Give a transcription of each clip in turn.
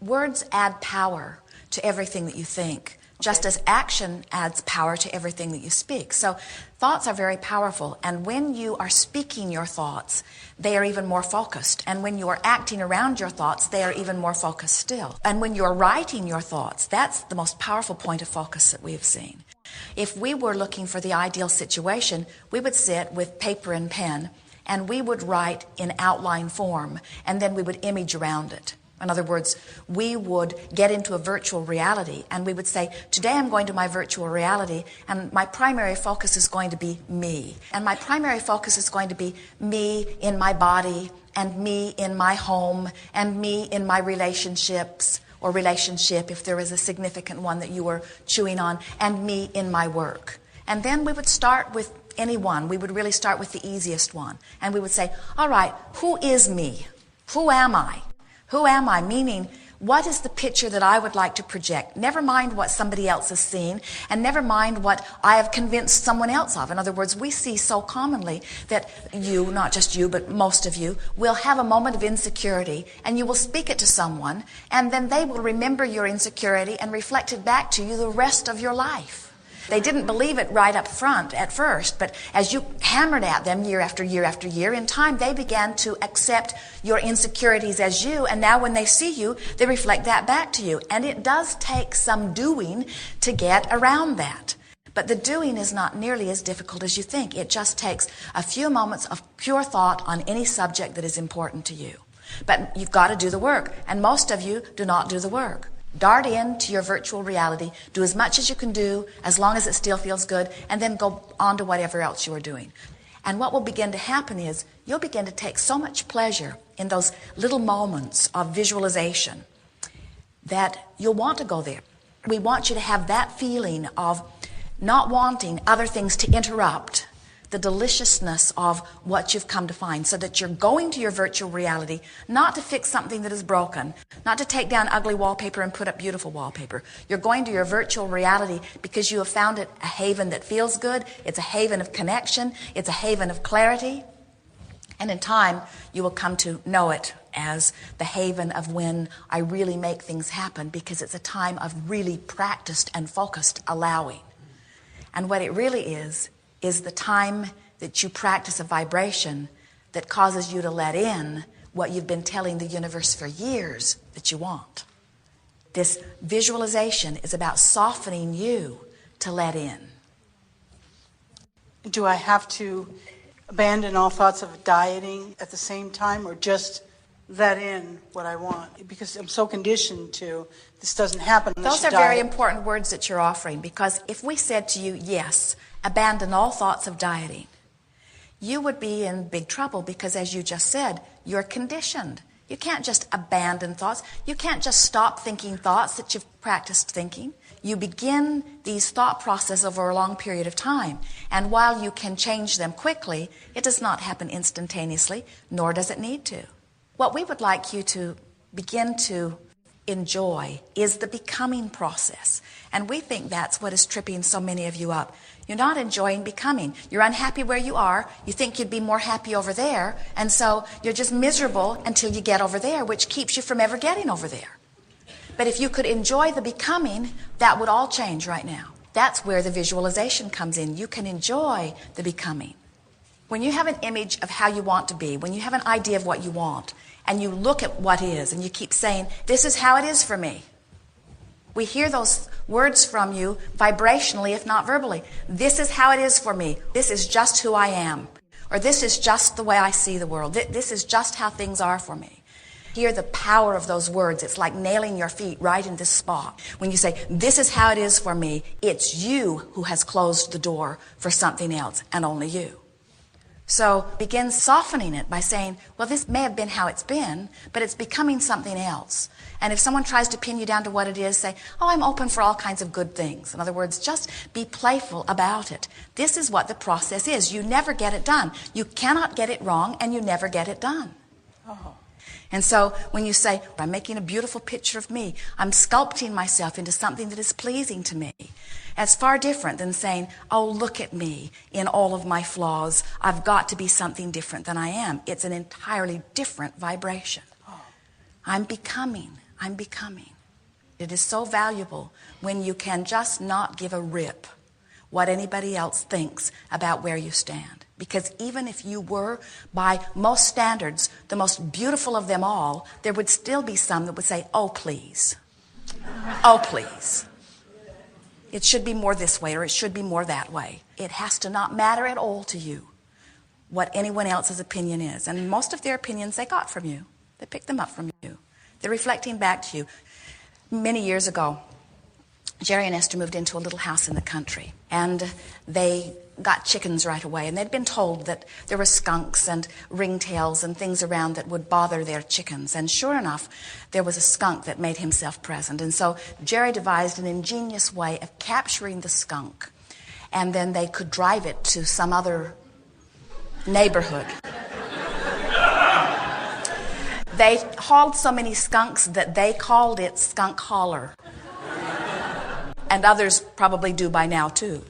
words add power to everything that you think, just as action adds power to everything that you speak. So thoughts are very powerful, and when you are speaking your thoughts, they are even more focused. And when you are acting around your thoughts, they are even more focused still. And when you're writing your thoughts, that's the most powerful point of focus that we have seen. If we were looking for the ideal situation, we would sit with paper and pen, and we would write in outline form, and then we would image around it. In other words, we would get into a virtual reality, and we would say, today I'm going to my virtual reality, and my primary focus is going to be me. And my primary focus is going to be me in my body, and me in my home, and me in my relationships, or relationship if there is a significant one that you were chewing on, and me in my work. And then we would start with any one. We would really start with the easiest one. And we would say, all right, who is me? Who am I? Who am I? Meaning, what is the picture that I would like to project? Never mind what somebody else has seen, and never mind what I have convinced someone else of. In other words, we see so commonly that you, not just you, but most of you, will have a moment of insecurity, and you will speak it to someone, and then they will remember your insecurity and reflect it back to you the rest of your life. They didn't believe it right up front at first, but as you hammered at them year after year after year, in time they began to accept your insecurities as you, and now when they see you, they reflect that back to you. And it does take some doing to get around that. But the doing is not nearly as difficult as you think. It just takes a few moments of pure thought on any subject that is important to you. But you've got to do the work, and most of you do not do the work. Dart into your virtual reality, do as much as you can do, as long as it still feels good, and then go on to whatever else you are doing. And what will begin to happen is you'll begin to take so much pleasure in those little moments of visualization that you'll want to go there. We want you to have that feeling of not wanting other things to interrupt the deliciousness of what you've come to find, so that you're going to your virtual reality not to fix something that is broken, not to take down ugly wallpaper and put up beautiful wallpaper. You're going to your virtual reality because you have found it a haven that feels good. It's a haven of connection. It's a haven of clarity. And in time, you will come to know it as the haven of when I really make things happen, because it's a time of really practiced and focused allowing. And what it really is the time that you practice a vibration that causes you to let in what you've been telling the universe for years that you want. This visualization is about softening you to let in. Do I have to abandon all thoughts of dieting at the same time, or just let in what I want? Because I'm so conditioned to, this doesn't happen unless Those you are diet. very important words that you're offering, because if we said to you, yes, abandon all thoughts of dieting, you would be in big trouble, because as you just said, you're conditioned. You can't just abandon thoughts. You can't just stop thinking thoughts that you've practiced thinking. You begin these thought processes over a long period of time. And while you can change them quickly, it does not happen instantaneously, nor does it need to. What we would like you to begin to enjoy is the becoming process. And we think that's what is tripping so many of you up. You're not enjoying becoming. You're unhappy where you are. You think you'd be more happy over there. And so you're just miserable until you get over there, which keeps you from ever getting over there. But if you could enjoy the becoming, that would all change right now. That's where the visualization comes in. You can enjoy the becoming. When you have an image of how you want to be, when you have an idea of what you want, and you look at what is, and you keep saying, this is how it is for me. We hear those words from you vibrationally, if not verbally. This is how it is for me. This is just who I am. Or this is just the way I see the world. This is just how things are for me. Hear the power of those words. It's like nailing your feet right in this spot. When you say, this is how it is for me, it's you who has closed the door for something else, and only you. So begin softening it by saying, well, this may have been how it's been, but it's becoming something else. And if someone tries to pin you down to what it is, say, oh, I'm open for all kinds of good things. In other words, just be playful about it. This is what the process is. You never get it done. You cannot get it wrong, and you never get it done. Oh. And so when you say, I'm making a beautiful picture of me, I'm sculpting myself into something that is pleasing to me, that's far different than saying, oh, look at me in all of my flaws. I've got to be something different than I am. It's an entirely different vibration. I'm becoming. I'm becoming. It is so valuable when you can just not give a rip what anybody else thinks about where you stand. Because even if you were, by most standards, the most beautiful of them all, there would still be some that would say, oh, please. Oh, please. It should be more this way, or it should be more that way. It has to not matter at all to you what anyone else's opinion is. And most of their opinions they got from you. They picked them up from you. They're reflecting back to you. Many years ago, Jerry and Esther moved into a little house in the country, and they got chickens right away. And they'd been told that there were skunks and ringtails and things around that would bother their chickens. And sure enough, there was a skunk that made himself present. And so Jerry devised an ingenious way of capturing the skunk, and then they could drive it to some other neighborhood. They hauled so many skunks that they called it Skunk Holler. And others probably do by now, too.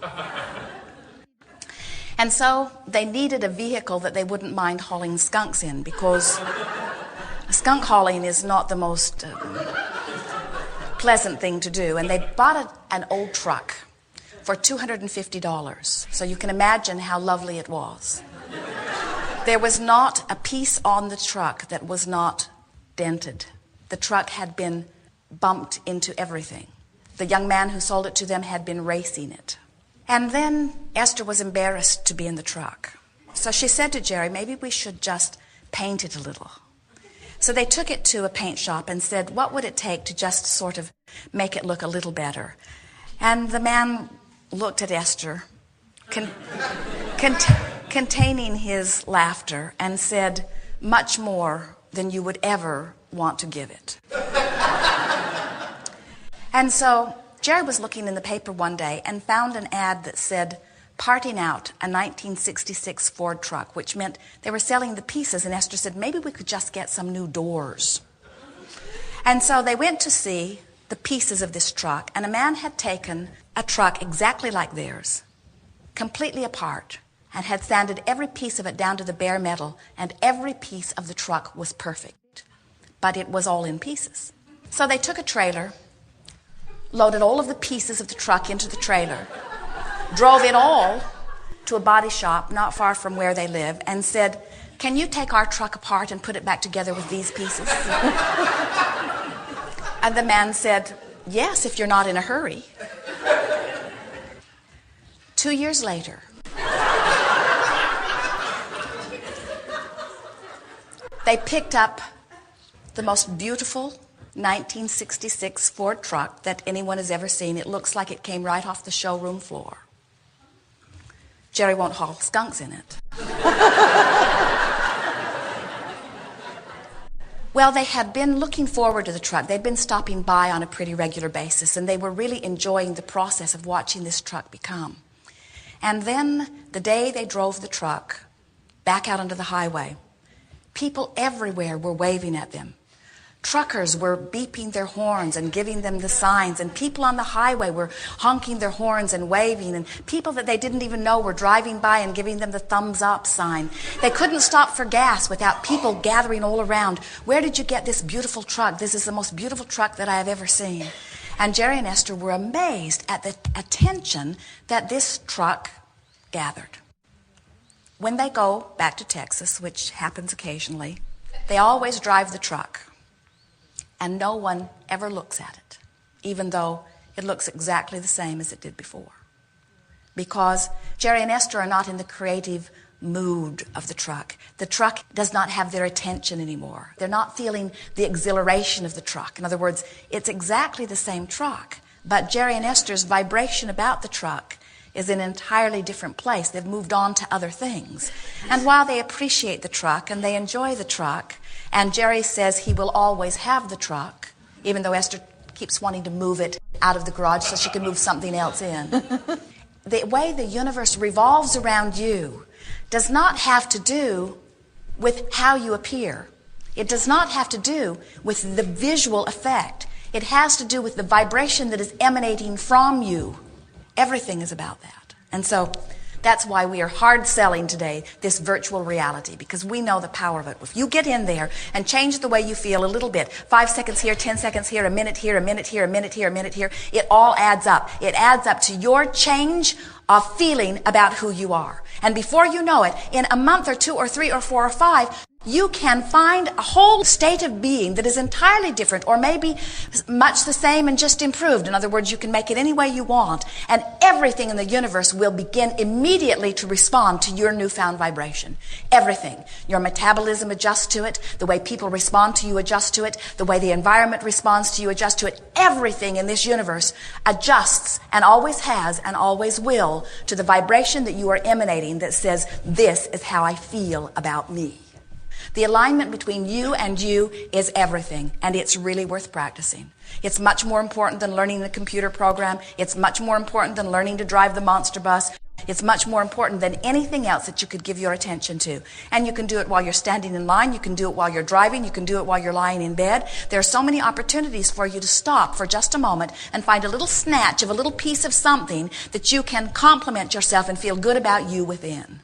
And so they needed a vehicle that they wouldn't mind hauling skunks in, because skunk hauling is not the most pleasant thing to do. And they bought an old truck for $250. So you can imagine how lovely it was. There was not a piece on the truck that was not dented. The truck had been bumped into everything. The young man who sold it to them had been racing it. And then Esther was embarrassed to be in the truck. So she said to Jerry, maybe we should just paint it a little. So they took it to a paint shop and said, what would it take to just sort of make it look a little better? And the man looked at Esther, containing his laughter, and said, much more than you would ever want to give it. And so Jerry was looking in the paper one day and found an ad that said, parting out a 1966 Ford truck, which meant they were selling the pieces. And Esther said, maybe we could just get some new doors. And so they went to see the pieces of this truck, and a man had taken a truck exactly like theirs, completely apart, and had sanded every piece of it down to the bare metal, and every piece of the truck was perfect. But it was all in pieces. So they took a trailer, loaded all of the pieces of the truck into the trailer, drove it all to a body shop not far from where they live, and said, can you take our truck apart and put it back together with these pieces? And the man said, yes, if you're not in a hurry. 2 years later, they picked up the most beautiful 1966 Ford truck that anyone has ever seen. It looks like it came right off the showroom floor. Jerry won't haul skunks in it. Well, they had been looking forward to the truck. They'd been stopping by on a pretty regular basis, and they were really enjoying the process of watching this truck become. And then the day they drove the truck back out onto the highway, people everywhere were waving at them. Truckers were beeping their horns and giving them the signs, and people on the highway were honking their horns and waving, and people that they didn't even know were driving by and giving them the thumbs up sign. They couldn't stop for gas without people gathering all around. Where did you get this beautiful truck? This is the most beautiful truck that I have ever seen. And Jerry and Esther were amazed at the attention that this truck gathered. When they go back to Texas, which happens occasionally, they always drive the truck. And no one ever looks at it, even though it looks exactly the same as it did before. Because Jerry and Esther are not in the creative mood of the truck. The truck does not have their attention anymore. They're not feeling the exhilaration of the truck. In other words, it's exactly the same truck, but Jerry and Esther's vibration about the truck is in an entirely different place. They've moved on to other things. And while they appreciate the truck and they enjoy the truck, and Jerry says he will always have the truck, even though Esther keeps wanting to move it out of the garage so she can move something else in. The way the universe revolves around you does not have to do with how you appear. It does not have to do with the visual effect. It has to do with the vibration that is emanating from you. Everything is about that. And so That's why we are hard selling today this virtual reality, because we know the power of it. If you get in there and change the way you feel a little bit, 5 seconds here, 10 seconds here, a minute here, a minute here, a minute here, a minute here, it all adds up. It adds up to your change of feeling about who you are. And before you know it, in a month or 2 or 3 or 4 or 5, you can find a whole state of being that is entirely different, or maybe much the same and just improved. In other words, you can make it any way you want, and everything in the universe will begin immediately to respond to your newfound vibration. Everything. Your metabolism adjusts to it, the way people respond to you adjusts to it, the way the environment responds to you adjusts to it. Everything in this universe adjusts, and always has and always will, to the vibration that you are emanating that says, this is how I feel about me. The alignment between you and you is everything, and it's really worth practicing. It's much more important than learning the computer program. It's much more important than learning to drive the monster bus. It's much more important than anything else that you could give your attention to. And you can do it while you're standing in line. You can do it while you're driving. You can do it while you're lying in bed. There are so many opportunities for you to stop for just a moment and find a little snatch of a little piece of something that you can compliment yourself and feel good about you within.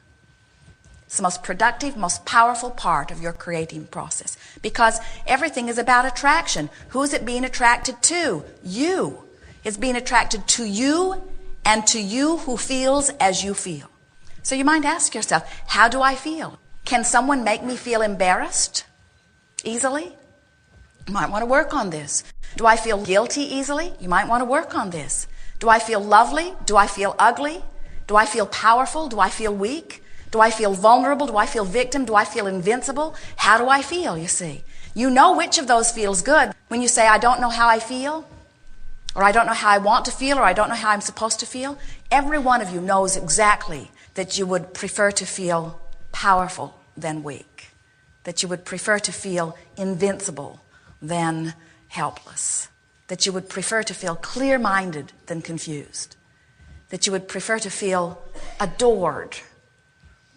It's the most productive, most powerful part of your creating process, because everything is about attraction. Who is it being attracted to? You. It's being attracted to you, and to you who feels as you feel. So you might ask yourself, how do I feel? Can someone make me feel embarrassed easily? You might want to work on this. Do I feel guilty easily? You might want to work on this. Do I feel lovely? Do I feel ugly? Do I feel powerful? Do I feel weak? Do I feel vulnerable? Do I feel victim? Do I feel invincible? How do I feel, you see? You know which of those feels good. When you say, I don't know how I feel, or I don't know how I want to feel, or I don't know how I'm supposed to feel, every one of you knows exactly that you would prefer to feel powerful than weak, that you would prefer to feel invincible than helpless, that you would prefer to feel clear-minded than confused, that you would prefer to feel adored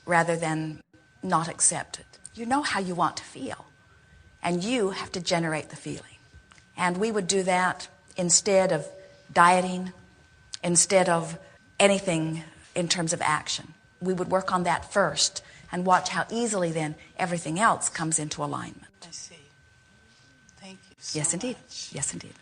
rather than not accepted. You know how you want to feel, and you have to generate the feeling. And we would do that instead of dieting, instead of anything in terms of action. We would work on that first and watch how easily then everything else comes into alignment. I see. Thank you so Yes, indeed. much. Yes, indeed.